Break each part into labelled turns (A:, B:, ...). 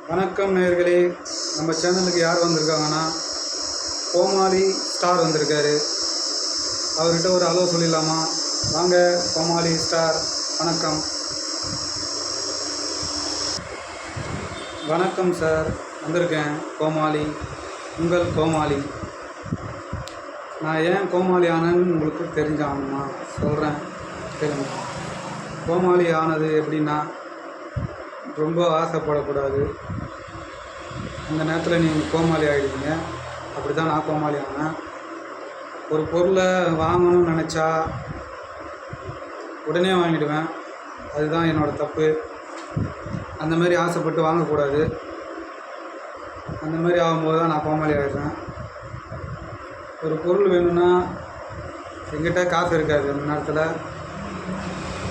A: வணக்கம் நேயர்களே. நம்ம சேனலுக்கு யார் வந்திருக்காங்கன்னா கோமாளி ஸ்டார் வந்திருக்காரு. அவர்கிட்ட ஒரு ஹலோ சொல்லிடலாமா? வாங்க கோமாளி ஸ்டார். வணக்கம். வணக்கம் சார், வந்திருக்கேன். கோமாளி, உங்கள் கோமாளி. நான் ஏன் கோமாளி ஆனேன்னு உங்களுக்கு தெரிஞ்சாகணுமா? சொல்கிறேன், தெரியுங்க. கோமாளி ஆனது எப்படின்னா, ரொம்ப ஆசைப்படக்கூடாது. அந்த நேரத்தில் நீங்கள் கோமாளி ஆகிடுவீங்க. அப்படி தான் நான் கோமாளி ஆனேன். ஒரு பொருளை வாங்கணும்னு நினச்சா உடனே வாங்கிடுவேன். அதுதான் என்னோடய தப்பு. அந்த மாதிரி ஆசைப்பட்டு வாங்கக்கூடாது. அந்த மாதிரி ஆகும்போது தான் நான் கோமாளி ஆகிடுறேன். ஒரு பொருள் வேணும்னா எங்கிட்ட காசு இருக்காது அந்த நேரத்தில்.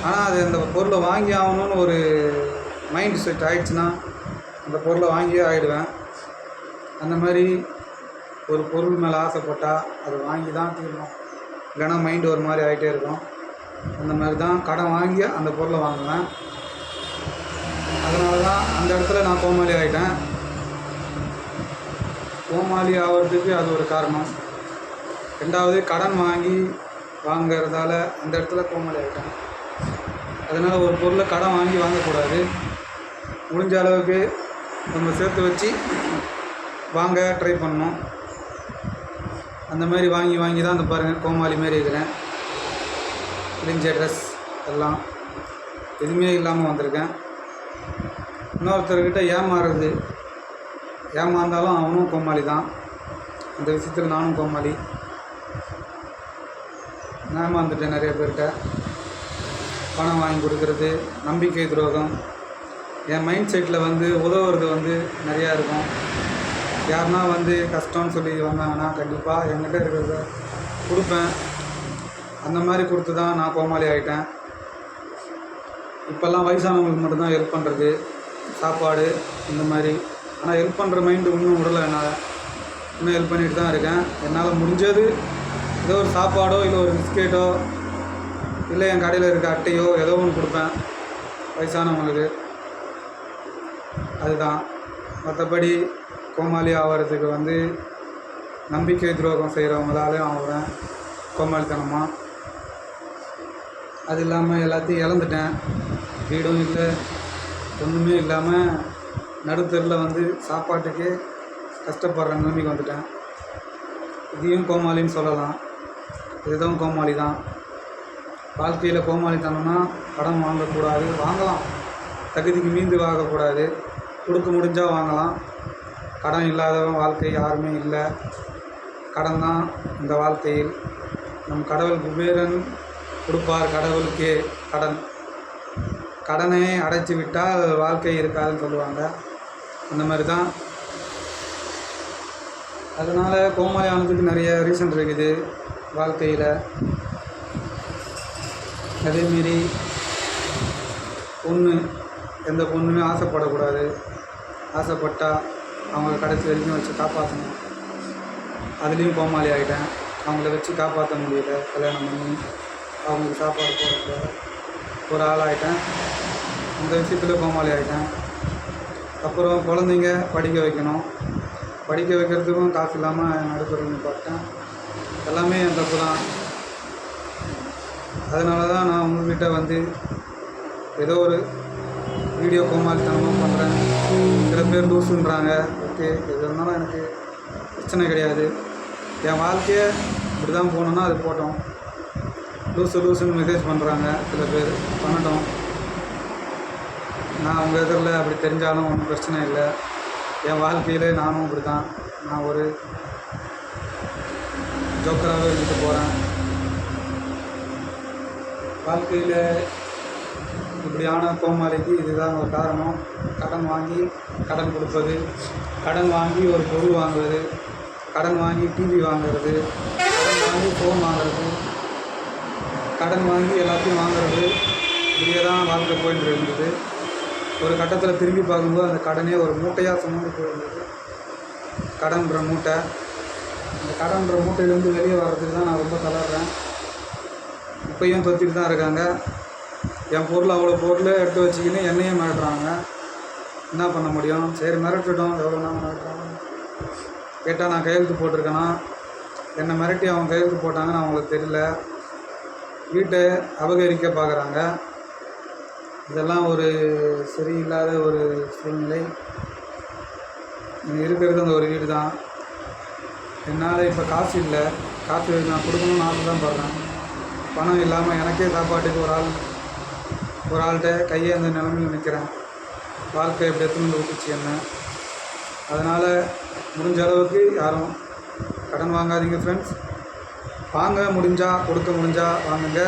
A: ஆனால் அது அந்த பொருளை வாங்கி ஆகணும்னு ஒரு மைண்ட் செட் ஆகிடுச்சுன்னா அந்த பொருளை வாங்கியே ஆகிடுவேன். அந்த மாதிரி ஒரு பொருள் மேலே ஆசைப்பட்டால் அதை வாங்கி தான் தீரணும். இல்லைன்னா மைண்டு ஒரு மாதிரி ஆகிட்டே இருக்கும். அந்த மாதிரி தான் கடன் வாங்கி அந்த பொருளை வாங்குவேன். அதனால தான் அந்த இடத்துல நான் கோமாளி ஆகிட்டேன். கோமாளி ஆகிறதுக்கு அது ஒரு காரணம். ரெண்டாவது, கடன் வாங்கி வாங்கிறதால அந்த இடத்துல கோமாளி ஆகிட்டேன். அதனால் ஒரு பொருளை கடன் வாங்கி வாங்கக்கூடாது. முடிஞ்ச அளவுக்கு நம்ம சேர்த்து வச்சு வாங்க ட்ரை பண்ணணும். அந்த மாதிரி வாங்கி வாங்கி தான் அந்த பாருங்கள் கோமாளி மாரி இருக்கிறேன். கிழிஞ்ச ட்ரெஸ் எல்லாம் எதுவுமே இல்லாமல் வந்திருக்கேன். இன்னொருத்தர்கிட்ட ஏமாந்தாலும் அவனும் கோமாளி தான். அந்த விஷயத்தில் நானும் கோமாளி. ஏமாந்துட்டேன் நிறைய பேர்கிட்ட. பணம் வாங்கி கொடுக்கறது, நம்பிக்கை துரோகம். என் மைண்ட் செட்டில் உதவுறது நிறையா இருக்கும். யாருன்னா கஷ்டம்னு சொல்லி வந்தாங்கன்னா கண்டிப்பாக என்கிட்ட இருக்கிறத கொடுப்பேன். அந்த மாதிரி கொடுத்து தான் நான் கோமாளி ஆகிட்டேன். இப்போல்லாம் வயசானவங்களுக்கு மட்டும்தான் ஹெல்ப் பண்ணுறது, சாப்பாடு இந்த மாதிரி. ஆனால் ஹெல்ப் பண்ணுற மைண்டு இன்னும் விடலை. இன்னும் ஹெல்ப் பண்ணிட்டு தான் இருக்கேன். என்னால் முடிஞ்சது ஏதோ ஒரு சாப்பாடோ இல்லை ஒரு பிஸ்கெட்டோ இல்லை என் கடையில் இருக்க அட்டையோ ஏதோ ஒன்று கொடுப்பேன் வயசானவங்களுக்கு. அதுதான். மற்றபடி கோமாளி ஆகிறதுக்கு நம்பிக்கை துரோகம் செய்கிறவங்களாலையும் ஆகிறேன் கோமாளித்தனமாக. அது இல்லாமல் எல்லாத்தையும் இழந்துட்டேன். வீடும் இல்லை, ஒன்றுமே இல்லாமல் நடுத்தெருவில் சாப்பாட்டுக்கே கஷ்டப்படுற நிலைமைக்கு வந்துட்டேன். இதையும் கோமாளின்னு சொல்லலாம். இதுதான் கோமாளி தான். வாழ்க்கையில் கோமாளித்தனம்னா கடன் வாங்கக்கூடாது. வாங்கலாம், தகுதிக்கு மீந்து வாங்கக்கூடாது. கொடுக்க முடிஞ்சால் வாங்கலாம். கடன் இல்லாதவன் வாழ்க்கை யாருமே இல்லை. கடன் தான் இந்த வாழ்க்கையில். நம் கடவுள் குபேரன் கொடுப்பார் கடவுளுக்கே கடன். கடனை அடைச்சி விட்டால் வாழ்க்கை இருக்காதுன்னு சொல்லுவாங்க. அந்த மாதிரி தான். அதனால் கோமாளி ஆனதுக்கு நிறைய ரீசன் இருக்குது வாழ்க்கையில். அதேமாரி எந்த பொண்ணுமே ஆசைப்படக்கூடாது. ஆசைப்பட்டால் அவங்கள கடைசி வரைக்கும் வச்சு காப்பாற்றணும். அதுலேயும் கோமாளி ஆகிட்டேன். அவங்கள வச்சு காப்பாற்ற முடியல. கல்யாணம் பண்ணி அவங்களுக்கு சாப்பாடு போடுற ஒரு ஆளாகிட்டேன். அந்த விஷயத்தில் கோமாளி ஆகிட்டேன். அப்புறம் குழந்தைங்க படிக்க வைக்கணும். படிக்க வைக்கிறதுக்கும் காசு இல்லாமல் நடுத்தருன்னு பார்த்தேன். எல்லாமே என் தப்பு தான். அதனால தான் நான் உங்கள்கிட்ட ஏதோ ஒரு வீடியோ கோமாளித்தனமாக பண்ணுறேன். சில பேர் லூஸுன்றாங்க. ஓகே, எது இருந்தாலும் எனக்கு பிரச்சனை கிடையாது. என் வாழ்க்கையை இப்படி தான் போகணுன்னா அது போட்டோம். லூஸுன்னு மெசேஜ் பண்ணுறாங்க சில பேர், பண்ணட்டும். நான் அவங்க எதிரில் அப்படி தெரிஞ்சாலும் ஒன்றும் பிரச்சனை இல்லை. என் வாழ்க்கையில் நானும் இப்படி தான். நான் ஒரு ஜோக்கராகவே இருந்துட்டு போகிறேன். வாழ்க்கையில் இப்படியான கோமாளிக்கு இதுதான் ஒரு காரணம். கடன் வாங்கி கடன் கொடுப்பது, கடன் வாங்கி ஒரு பொருள் வாங்குவது, கடன் வாங்கி டிவி வாங்குறது, கடன் வாங்கி ஃபோன் வாங்குறது, கடன் வாங்கி எல்லாத்தையும் வாங்குறது. இப்படியே தான் வாழ்க்கை போயிட்டு இருந்தது. ஒரு கட்டத்தில் திரும்பி பார்க்கும்போது அந்த கடனே ஒரு மூட்டையாக சுமந்து போயிருந்தது. கடன்ற மூட்டை. அந்த கடன்ற மூட்டையிலேருந்து வெளியே வர்றதுக்கு தான் நான் ரொம்ப தளர்றேன். இப்போயும் தொத்திட்டு தான் இருக்காங்க. என் பொருள் அவ்வளோ பொருள் எடுத்து வச்சுக்கின்னு என்னையே மிரட்டுறாங்க. என்ன பண்ண முடியும்? சரி மிரட்டட்டும், எவ்வளோ நாள் மிரட்டுறாங்க. கேட்டால் நான் கையெழுத்து போட்டிருக்கேனா, என்னை மிரட்டி அவங்க கையெழுத்து போட்டாங்கன்னு அவங்களுக்கு தெரியல. வீட்டை அபகரிக்க பார்க்குறாங்க. இதெல்லாம் ஒரு சரியில்லாத ஒரு சூழ்நிலை. இருக்கிறது அந்த ஒரு வீடு தான். என்னால் இப்போ காசு இல்லை. காசு நான் கொடுக்கணும்னு ஆசை தான் படுறேன். பணம் இல்லாமல் எனக்கே சாப்பாட்டுக்கு ஒரு ஆள்கிட்ட கையேந்த நிலமையில் நிற்கிறேன். வாழ்க்கை எப்படி எடுத்துன்னு விட்டுச்சு என்ன. அதனால் முடிஞ்ச அளவுக்கு யாரும் கடன் வாங்காதீங்க ஃப்ரெண்ட்ஸ். வாங்க முடிஞ்சால், கொடுக்க முடிஞ்சால் வாங்குங்க,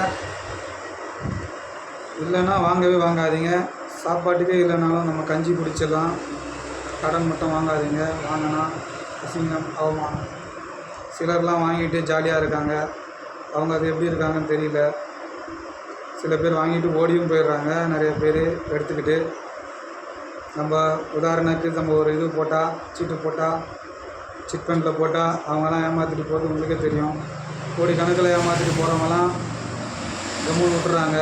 A: இல்லைன்னா வாங்கவே வாங்காதீங்க. சாப்பாட்டுக்கே இல்லைனாலும் நம்ம கஞ்சி குடிச்சிடலாம். கடன் மட்டும் வாங்காதீங்க. வாங்கினா அசிங்கம், அவமானம். சிலர்லாம் வாங்கிட்டு ஜாலியாக இருக்காங்க. அவங்க அது எப்படி இருக்காங்கன்னு தெரியல. சில பேர் வாங்கிட்டு ஓடியும் போயிடுறாங்க. நிறைய பேர் எடுத்துக்கிட்டு நம்ம உதாரணத்துக்கு நம்ம ஒரு இது போட்டால், சீட்டு போட்டால், சிட் ஃபண்டில் போட்டால் அவங்களாம் ஏமாற்றிட்டு போகிறது உங்களுக்கே தெரியும். கோடிக்கணக்கில் ஏமாற்றிட்டு போகிறவங்களாம் கம்முன்னு விட்டுறாங்க.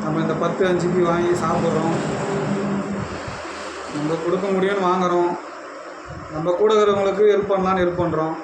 A: நம்ம இந்த 10 5க்கு வாங்கி சாப்பிட்றோம். நம்ம கொடுக்க முடியும்னு வாங்குகிறோம். நம்ம கூட இருக்கிறவங்களுக்கு ஹெல்ப் பண்ணலான்னு ஹெல்ப் பண்ணுறோம்.